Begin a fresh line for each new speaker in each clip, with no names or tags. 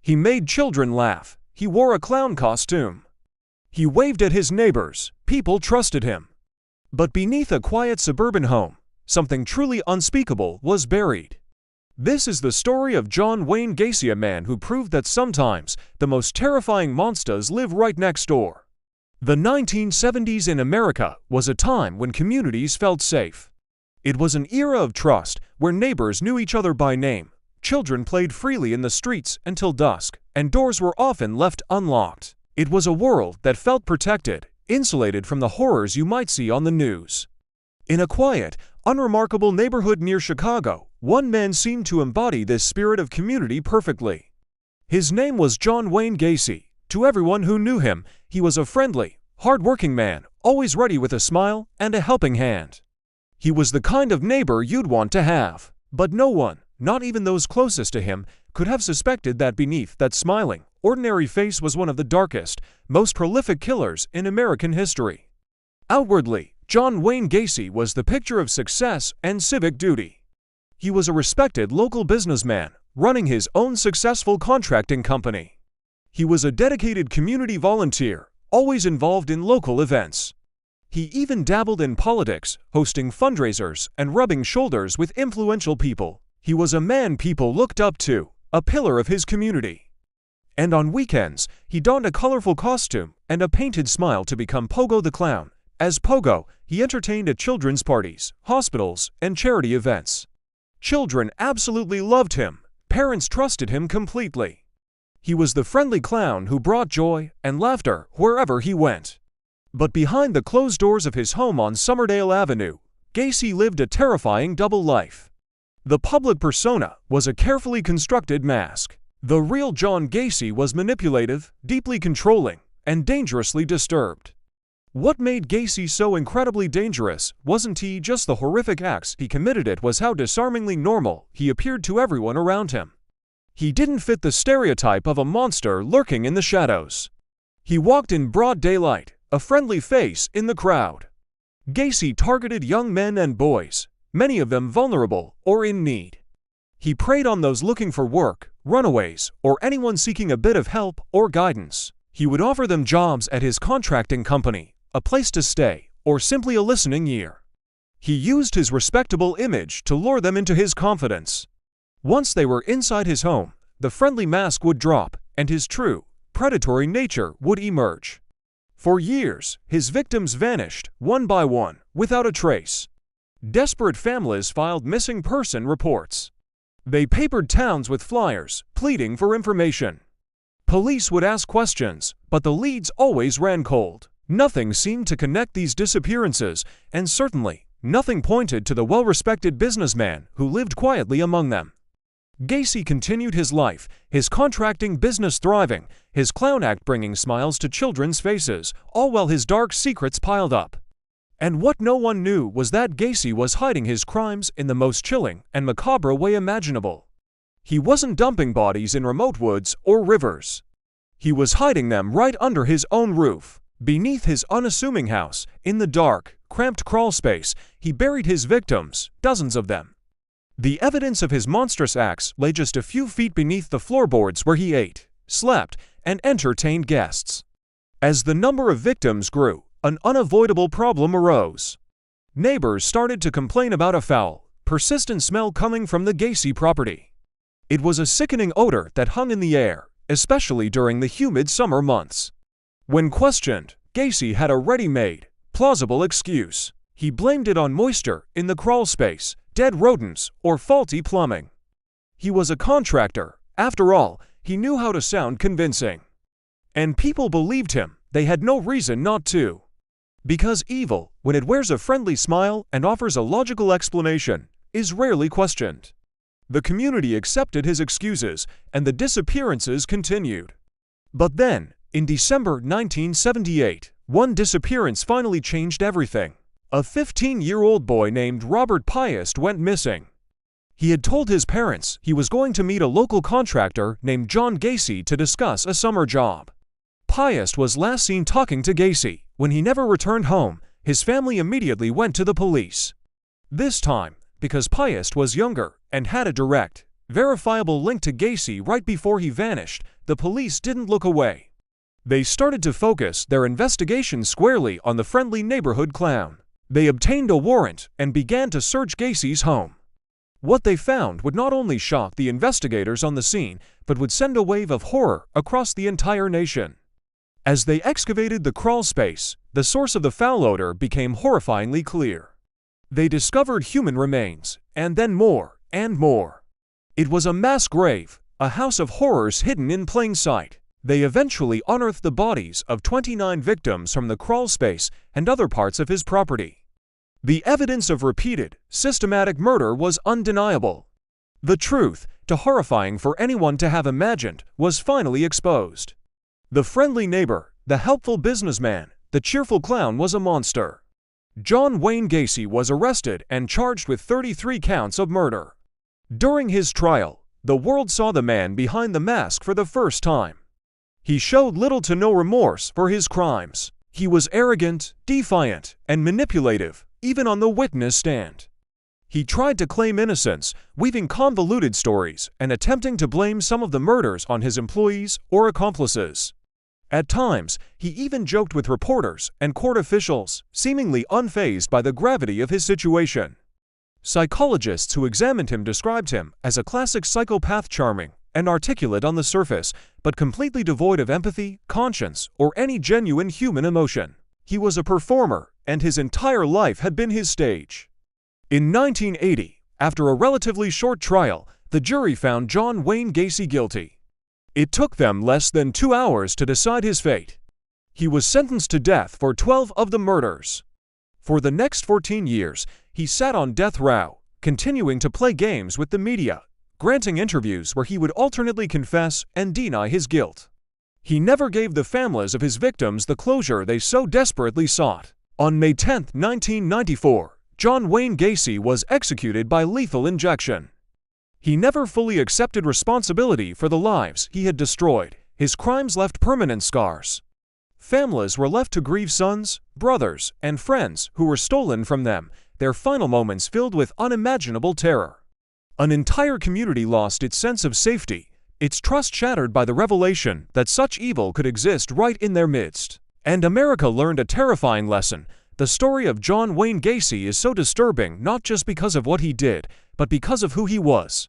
He made children laugh. He wore a clown costume. He waved at his neighbors. People trusted him. But beneath a quiet suburban home, something truly unspeakable was buried. This is the story of John Wayne Gacy, a man who proved that sometimes the most terrifying monsters live right next door. The 1970s in America was a time when communities felt safe. It was an era of trust where neighbors knew each other by name, children played freely in the streets until dusk, and doors were often left unlocked. It was a world that felt protected, insulated from the horrors you might see on the news. In a quiet, unremarkable neighborhood near Chicago, one man seemed to embody this spirit of community perfectly. His name was John Wayne Gacy. To everyone who knew him, he was a friendly, hard-working man, always ready with a smile and a helping hand. He was the kind of neighbor you'd want to have, but no one, not even those closest to him, could have suspected that beneath that smiling, ordinary face was one of the darkest, most prolific killers in American history. Outwardly, John Wayne Gacy was the picture of success and civic duty. He was a respected local businessman, running his own successful contracting company. He was a dedicated community volunteer, always involved in local events. He even dabbled in politics, hosting fundraisers and rubbing shoulders with influential people. He was a man people looked up to, a pillar of his community. And on weekends, he donned a colorful costume and a painted smile to become Pogo the Clown. As Pogo, he entertained at children's parties, hospitals, and charity events. Children absolutely loved him. Parents trusted him completely. He was the friendly clown who brought joy and laughter wherever he went. But behind the closed doors of his home on Somerdale Avenue, Gacy lived a terrifying double life. The public persona was a carefully constructed mask. The real John Gacy was manipulative, deeply controlling, and dangerously disturbed. What made Gacy so incredibly dangerous wasn't just the horrific acts he committed, it was how disarmingly normal he appeared to everyone around him. He didn't fit the stereotype of a monster lurking in the shadows. He walked in broad daylight, a friendly face in the crowd. Gacy targeted young men and boys, many of them vulnerable or in need. He preyed on those looking for work, runaways, or anyone seeking a bit of help or guidance. He would offer them jobs at his contracting company, a place to stay, or simply a listening ear. He used his respectable image to lure them into his confidence. Once they were inside his home, the friendly mask would drop, and his true, predatory nature would emerge. For years, his victims vanished, one by one, without a trace. Desperate families filed missing person reports. They papered towns with flyers, pleading for information. Police would ask questions, but the leads always ran cold. Nothing seemed to connect these disappearances, and certainly, nothing pointed to the well-respected businessman who lived quietly among them. Gacy continued his life, his contracting business thriving, his clown act bringing smiles to children's faces, all while his dark secrets piled up. And what no one knew was that Gacy was hiding his crimes in the most chilling and macabre way imaginable. He wasn't dumping bodies in remote woods or rivers. He was hiding them right under his own roof. Beneath his unassuming house, in the dark, cramped crawl space, he buried his victims, dozens of them. The evidence of his monstrous acts lay just a few feet beneath the floorboards where he ate, slept, and entertained guests. As the number of victims grew, an unavoidable problem arose. Neighbors started to complain about a foul, persistent smell coming from the Gacy property. It was a sickening odor that hung in the air, especially during the humid summer months. When questioned, Gacy had a ready-made, plausible excuse. He blamed it on moisture in the crawl space, dead rodents, or faulty plumbing. He was a contractor. After all, he knew how to sound convincing. And people believed him. They had no reason not to. Because evil, when it wears a friendly smile and offers a logical explanation, is rarely questioned. The community accepted his excuses, and the disappearances continued. But then, in December 1978, one disappearance finally changed everything. A 15-year-old boy named Robert Piest went missing. He had told his parents he was going to meet a local contractor named John Gacy to discuss a summer job. Piest was last seen talking to Gacy. When he never returned home, his family immediately went to the police. This time, because Piest was younger and had a direct, verifiable link to Gacy right before he vanished, the police didn't look away. They started to focus their investigation squarely on the friendly neighborhood clown. They obtained a warrant and began to search Gacy's home. What they found would not only shock the investigators on the scene, but would send a wave of horror across the entire nation. As they excavated the crawl space, the source of the foul odor became horrifyingly clear. They discovered human remains, and then more and more. It was a mass grave, a house of horrors hidden in plain sight. They eventually unearthed the bodies of 29 victims from the crawl space and other parts of his property. The evidence of repeated, systematic murder was undeniable. The truth, too horrifying for anyone to have imagined, was finally exposed. The friendly neighbor, the helpful businessman, the cheerful clown was a monster. John Wayne Gacy was arrested and charged with 33 counts of murder. During his trial, the world saw the man behind the mask for the first time. He showed little to no remorse for his crimes. He was arrogant, defiant, and manipulative, even on the witness stand. He tried to claim innocence, weaving convoluted stories and attempting to blame some of the murders on his employees or accomplices. At times, he even joked with reporters and court officials, seemingly unfazed by the gravity of his situation. Psychologists who examined him described him as a classic psychopath, charming and articulate on the surface, but completely devoid of empathy, conscience, or any genuine human emotion. He was a performer, and his entire life had been his stage. In 1980, after a relatively short trial, the jury found John Wayne Gacy guilty. It took them less than 2 hours to decide his fate. He was sentenced to death for 12 of the murders. For the next 14 years, he sat on death row, continuing to play games with the media, granting interviews where he would alternately confess and deny his guilt. He never gave the families of his victims the closure they so desperately sought. On May 10, 1994, John Wayne Gacy was executed by lethal injection. He never fully accepted responsibility for the lives he had destroyed. His crimes left permanent scars. Families were left to grieve sons, brothers, and friends who were stolen from them, their final moments filled with unimaginable terror. An entire community lost its sense of safety, its trust shattered by the revelation that such evil could exist right in their midst. And America learned a terrifying lesson. The story of John Wayne Gacy is so disturbing not just because of what he did, but because of who he was.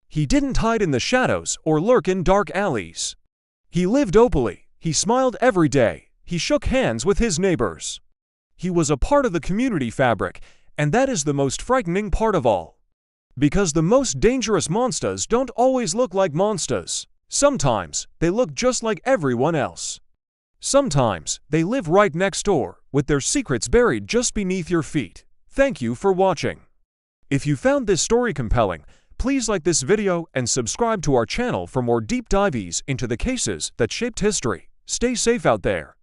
He didn't hide in the shadows or lurk in dark alleys. He lived openly, he smiled every day, he shook hands with his neighbors. He was a part of the community fabric, and that is the most frightening part of all. Because the most dangerous monsters don't always look like monsters. Sometimes, they look just like everyone else. Sometimes, they live right next door, with their secrets buried just beneath your feet. Thank you for watching. If you found this story compelling, please like this video and subscribe to our channel for more deep dives into the cases that shaped history. Stay safe out there.